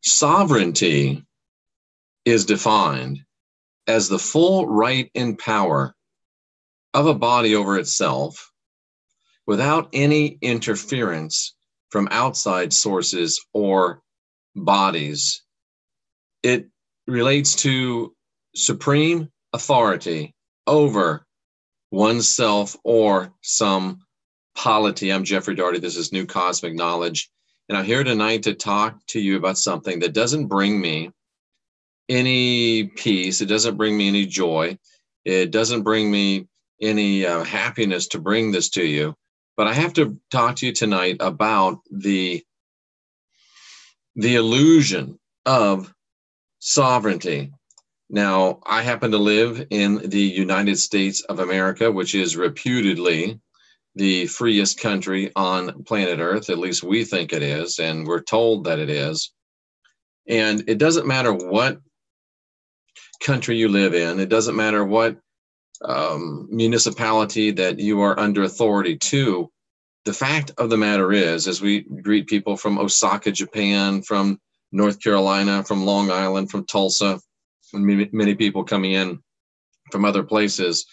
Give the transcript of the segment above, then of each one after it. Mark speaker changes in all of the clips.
Speaker 1: Sovereignty is defined as the full right and power of a body over itself without any interference from outside sources or bodies. It relates to supreme authority over oneself or some polity. I'm Jeffrey Daugherty. This is New Cosmic Knowledge. And I'm here tonight to talk to you about something that doesn't bring me any peace. It doesn't bring me any joy. It doesn't bring me any happiness to bring this to you. But I have to talk to you tonight about the illusion of sovereignty. Now, I happen to live in the United States of America, which is reputedly the freest country on planet Earth. At least we think it is, and we're told that it is. And it doesn't matter what country you live in. It doesn't matter what municipality that you are under authority to. The fact of the matter is, as we greet people from Osaka, Japan, from North Carolina, from Long Island, from Tulsa, and many people coming in from other places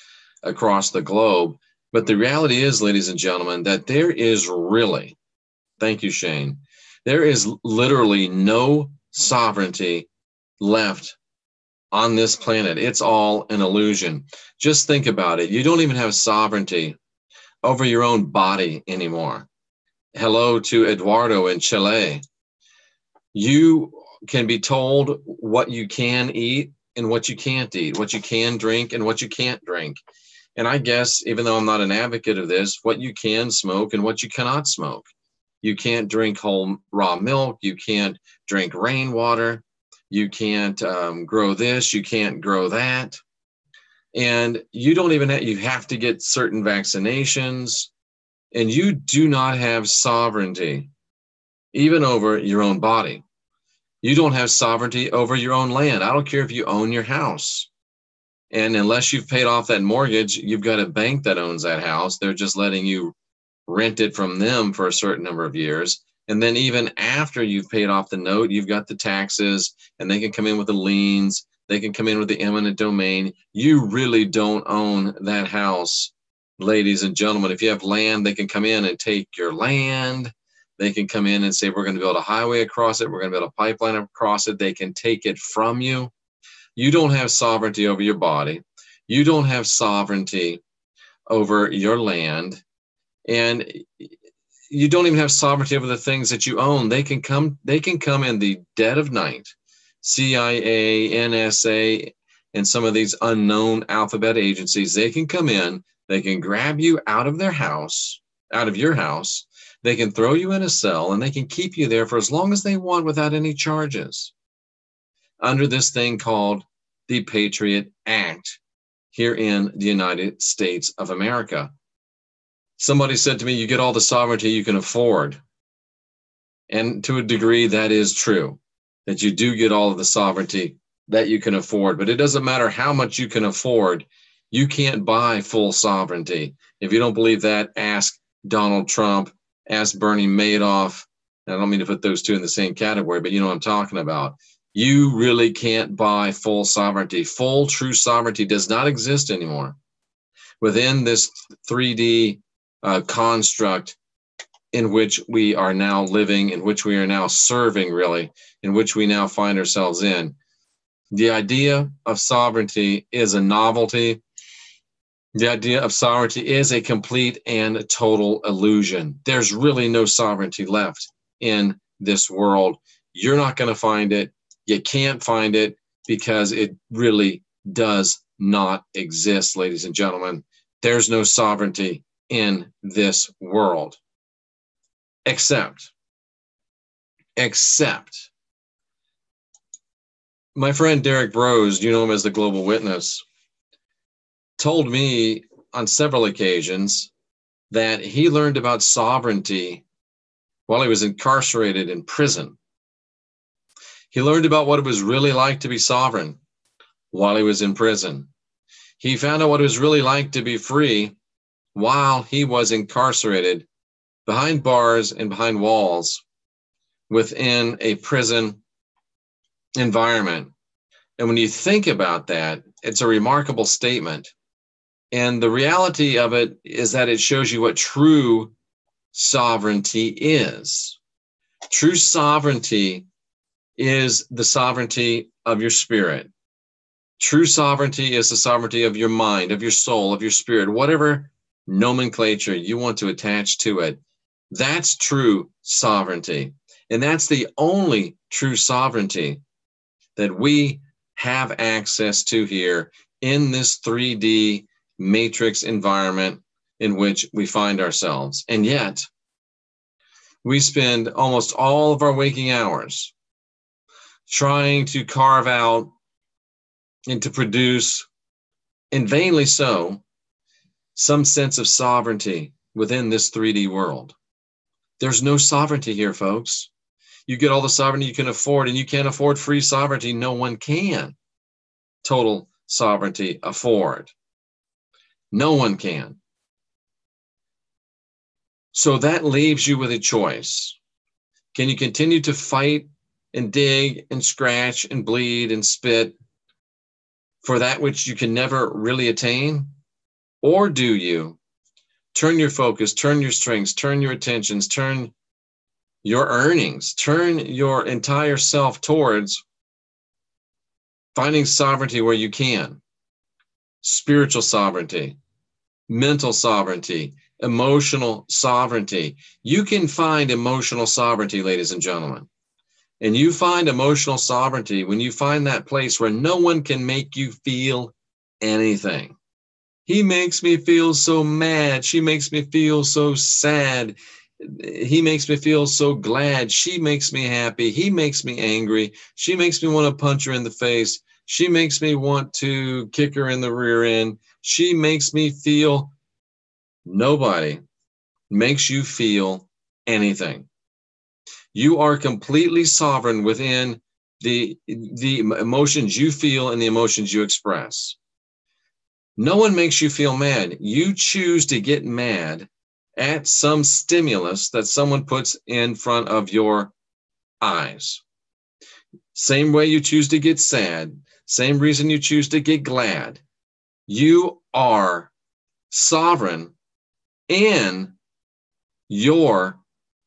Speaker 1: across the globe. But the reality is, ladies and gentlemen, that there is really, thank you, Shane, there is literally no sovereignty left on this planet. It's all an illusion. Just think about it. You don't even have sovereignty over your own body anymore. Hello to Eduardo in Chile. You can be told what you can eat and what you can't eat, what you can drink and what you can't drink. And I guess, even though I'm not an advocate of this, what you can smoke and what you cannot smoke. You can't drink whole raw milk. You can't drink rainwater. You can't grow this. You can't grow that. And you don't even have, you have to get certain vaccinations. And you do not have sovereignty, even over your own body. You don't have sovereignty over your own land. I don't care if you own your house. And unless you've paid off that mortgage, you've got a bank that owns that house. They're just letting you rent it from them for a certain number of years. And then even after you've paid off the note, you've got the taxes, and they can come in with the liens. They can come in with the eminent domain. You really don't own that house, ladies and gentlemen. If you have land, they can come in and take your land. They can come in and say, we're going to build a highway across it. We're going to build a pipeline across it. They can take it from you. You don't have sovereignty over your body. You don't have sovereignty over your land. And you don't even have sovereignty over the things that you own. They can come in the dead of night. CIA, NSA, and some of these unknown alphabet agencies, they can come in, they can grab you out of their house, out of your house. They can throw you in a cell, and they can keep you there for as long as they want without any charges, under this thing called the Patriot Act here in the United States of America. Somebody said to me, you get all the sovereignty you can afford. And to a degree, that is true, that you do get all of the sovereignty that you can afford. But it doesn't matter how much you can afford. You can't buy full sovereignty. If you don't believe that, ask Donald Trump, ask Bernie Madoff. And I don't mean to put those two in the same category, but you know what I'm talking about. You really can't buy full sovereignty. Full, true sovereignty does not exist anymore within this 3D construct in which we are now living, in which we are now serving, really, in which we now find ourselves in. The idea of sovereignty is a novelty. The idea of sovereignty is a complete and total illusion. There's really no sovereignty left in this world. You're not going to find it. You can't find it because it really does not exist, ladies and gentlemen. There's no sovereignty in this world. Except my friend Derek Brose, you know him as the Global Witness, told me on several occasions that he learned about sovereignty while he was incarcerated in prison. He learned about what it was really like to be sovereign while he was in prison. He found out what it was really like to be free while he was incarcerated behind bars and behind walls within a prison environment. And when you think about that, it's a remarkable statement. And the reality of it is that it shows you what true sovereignty is. True sovereignty is the sovereignty of your spirit. True sovereignty is the sovereignty of your mind, of your soul, of your spirit, whatever nomenclature you want to attach to it. That's true sovereignty. And that's the only true sovereignty that we have access to here in this 3D matrix environment in which we find ourselves. And yet, we spend almost all of our waking hours trying to carve out and to produce, and vainly so, some sense of sovereignty within this 3D world. There's no sovereignty here, folks. You get all the sovereignty you can afford, and you can't afford free sovereignty. No one can total sovereignty afford. No one can. So that leaves you with a choice. Can you continue to fight and dig and scratch and bleed and spit for that which you can never really attain? Or do you turn your focus, turn your strengths, turn your attentions, turn your earnings, turn your entire self towards finding sovereignty where you can? Spiritual sovereignty, mental sovereignty, emotional sovereignty. You can find emotional sovereignty, ladies and gentlemen. And you find emotional sovereignty when you find that place where no one can make you feel anything. He makes me feel so mad. She makes me feel so sad. He makes me feel so glad. She makes me happy. He makes me angry. She makes me want to punch her in the face. She makes me want to kick her in the rear end. She makes me feel. Nobody makes you feel anything. You are completely sovereign within the emotions you feel and the emotions you express. No one makes you feel mad. You choose to get mad at some stimulus that someone puts in front of your eyes. Same way you choose to get sad, same reason you choose to get glad. You are sovereign in your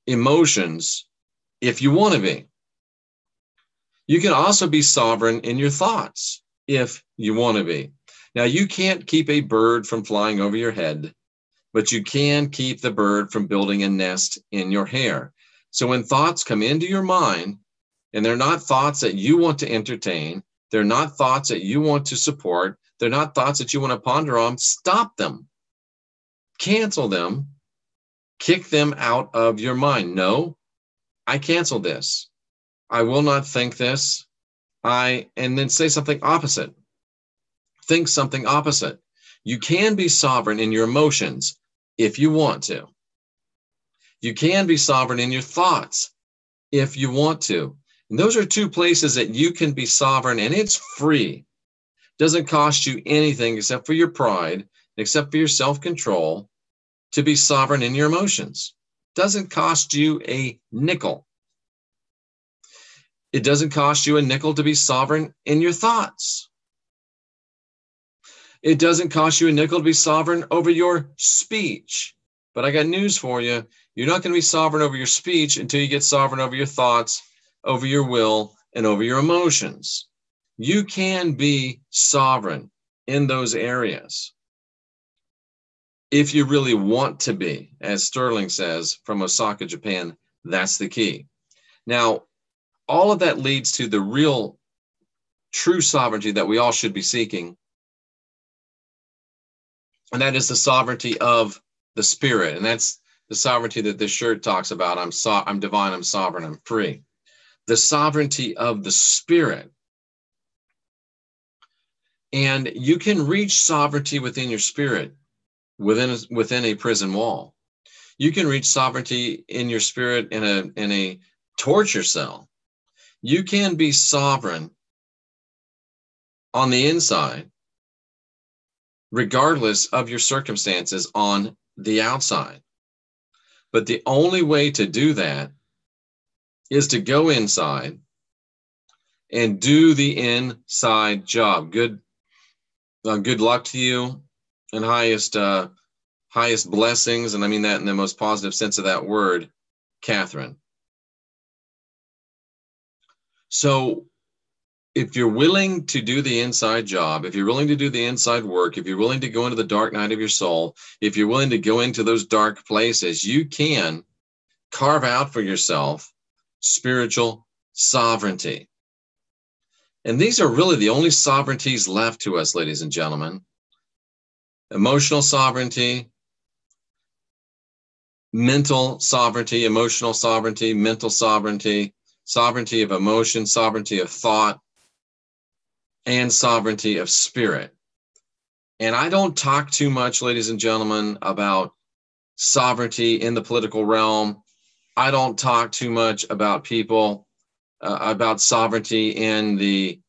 Speaker 1: emotions if you want to be. You can also be sovereign in your thoughts if you want to be. Now, you can't keep a bird from flying over your head, but you can keep the bird from building a nest in your hair. So when thoughts come into your mind, and they're not thoughts that you want to entertain, they're not thoughts that you want to support, they're not thoughts that you want to ponder on, stop them. Cancel them. Kick them out of your mind. No, I cancel this. I will not think this. And then say something opposite. Think something opposite. You can be sovereign in your emotions if you want to. You can be sovereign in your thoughts if you want to. And those are two places that you can be sovereign, and it's free. Doesn't cost you anything except for your pride, except for your self-control to be sovereign in your emotions. Doesn't cost you a nickel. It doesn't cost you a nickel to be sovereign in your thoughts. It doesn't cost you a nickel to be sovereign over your speech. But I got news for you. You're not going to be sovereign over your speech until you get sovereign over your thoughts, over your will, and over your emotions. You can be sovereign in those areas if you really want to be. As Sterling says from Osaka, Japan, that's the key. Now, all of that leads to the real true sovereignty that we all should be seeking. And that is the sovereignty of the spirit. And that's the sovereignty that this shirt talks about. I'm divine, I'm sovereign, I'm free. The sovereignty of the spirit. And you can reach sovereignty within your spirit, within a prison wall. You can reach sovereignty in your spirit in a torture cell. You can be sovereign on the inside, regardless of your circumstances on the outside. But the only way to do that is to go inside and do the inside job. Good luck to you, and highest blessings, and I mean that in the most positive sense of that word, Catherine. So if you're willing to do the inside job, if you're willing to do the inside work, if you're willing to go into the dark night of your soul, if you're willing to go into those dark places, you can carve out for yourself spiritual sovereignty. And these are really the only sovereignties left to us, ladies and gentlemen. Emotional sovereignty, mental sovereignty, emotional sovereignty, mental sovereignty, sovereignty of emotion, sovereignty of thought, and sovereignty of spirit. And I don't talk too much, ladies and gentlemen, about sovereignty in the political realm. I don't talk too much about people, about sovereignty in the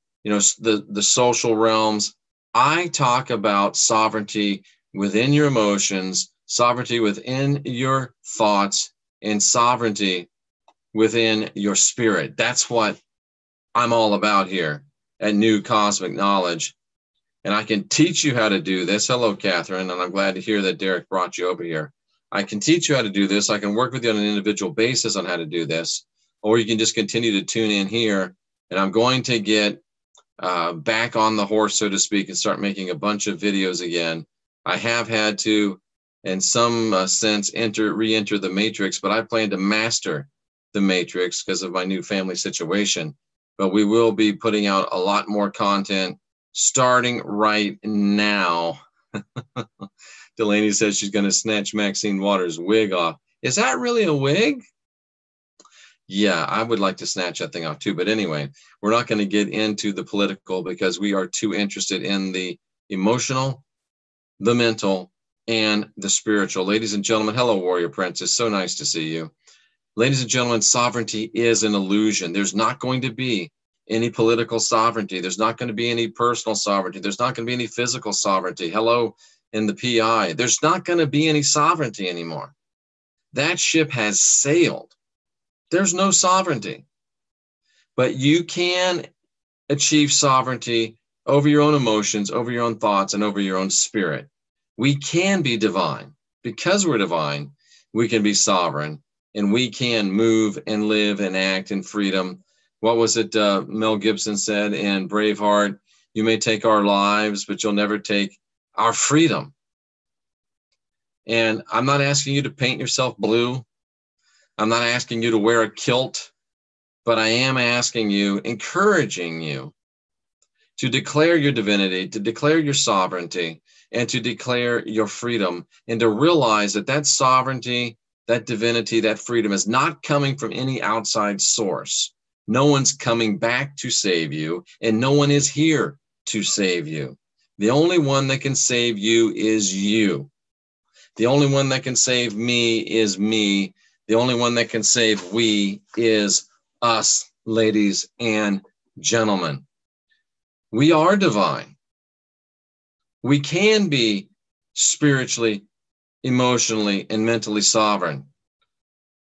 Speaker 1: social realms. I talk about sovereignty within your emotions, sovereignty within your thoughts, and sovereignty within your spirit. That's what I'm all about here at New Cosmic Knowledge. And I can teach you how to do this. Hello, Catherine, and I'm glad to hear that Derek brought you over here. I can teach you how to do this. I can work with you on an individual basis on how to do this, or you can just continue to tune in here. And I'm going to get back on the horse, so to speak, and start making a bunch of videos again. I have had to, in some sense, re-enter the matrix, but I plan to master the matrix because of my new family situation. But we will be putting out a lot more content starting right now. Delaney says she's going to snatch Maxine Waters' wig off. Is that really a wig? Yeah, I would like to snatch that thing off too. But anyway, we're not going to get into the political because we are too interested in the emotional, the mental, and the spiritual. Ladies and gentlemen, hello, Warrior Princess. So nice to see you. Ladies and gentlemen, sovereignty is an illusion. There's not going to be any political sovereignty. There's not going to be any personal sovereignty. There's not going to be any physical sovereignty. Hello, in the PI. There's not going to be any sovereignty anymore. That ship has sailed. There's no sovereignty. But you can achieve sovereignty over your own emotions, over your own thoughts, and over your own spirit. We can be divine. Because we're divine, we can be sovereign. And we can move and live and act in freedom. What was it Mel Gibson said in Braveheart? You may take our lives, but you'll never take our freedom. And I'm not asking you to paint yourself blue. I'm not asking you to wear a kilt, but I am asking you, encouraging you to declare your divinity, to declare your sovereignty, and to declare your freedom, and to realize that that sovereignty, that divinity, that freedom is not coming from any outside source. No one's coming back to save you, and no one is here to save you. The only one that can save you is you. The only one that can save me is me. The only one that can save we is us, ladies and gentlemen. We are divine. We can be spiritually, emotionally, and mentally sovereign.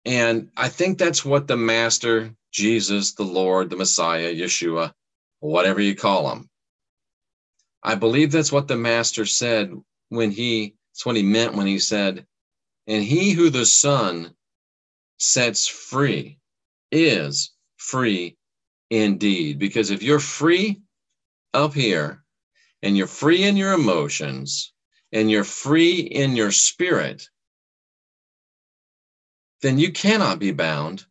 Speaker 1: And I think that's what the Master, Jesus, the Lord, the Messiah, Yeshua, whatever you call him. I believe that's what the Master said that's what he meant when he said, and he who the Son sets free is free indeed. Because if you're free up here, and you're free in your emotions, and you're free in your spirit, then you cannot be bound,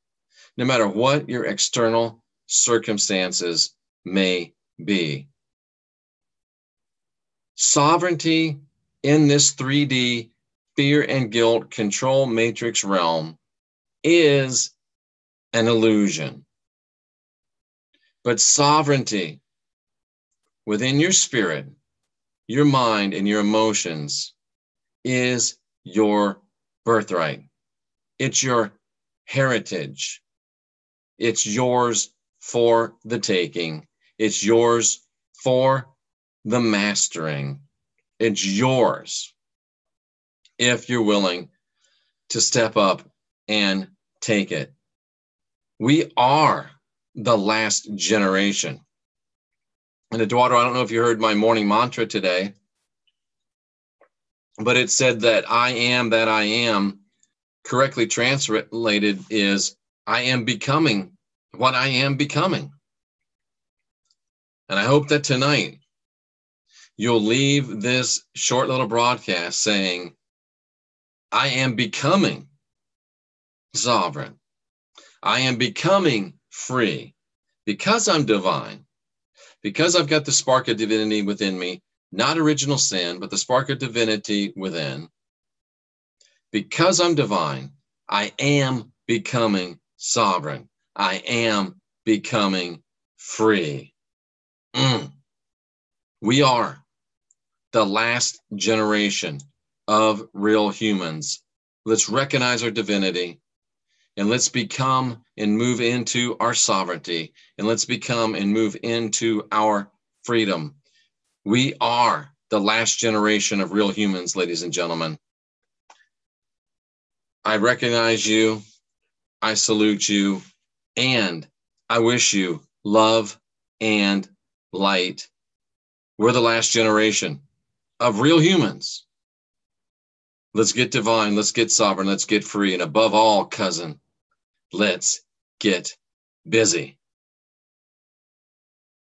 Speaker 1: no matter what your external circumstances may be. Sovereignty in this 3D fear and guilt control matrix realm is an illusion. But sovereignty within your spirit, your mind, and your emotions is your birthright. It's your heritage. It's yours for the taking. It's yours for the mastering. It's yours if you're willing to step up and take it. We are the last generation. And Eduardo, I don't know if you heard my morning mantra today, but it said that I am, correctly translated is I am becoming what I am becoming. And I hope that tonight you'll leave this short little broadcast saying, I am becoming sovereign. I am becoming free because I'm divine, because I've got the spark of divinity within me, not original sin, but the spark of divinity within. Because I'm divine, I am becoming sovereign. I am becoming free. We are the last generation of real humans. Let's recognize our divinity, and let's become and move into our sovereignty, and let's become and move into our freedom. We are the last generation of real humans, ladies and gentlemen. I recognize you, I salute you, and I wish you love and light. We're the last generation of real humans. Let's get divine, let's get sovereign, let's get free, and above all, cousin, let's get busy.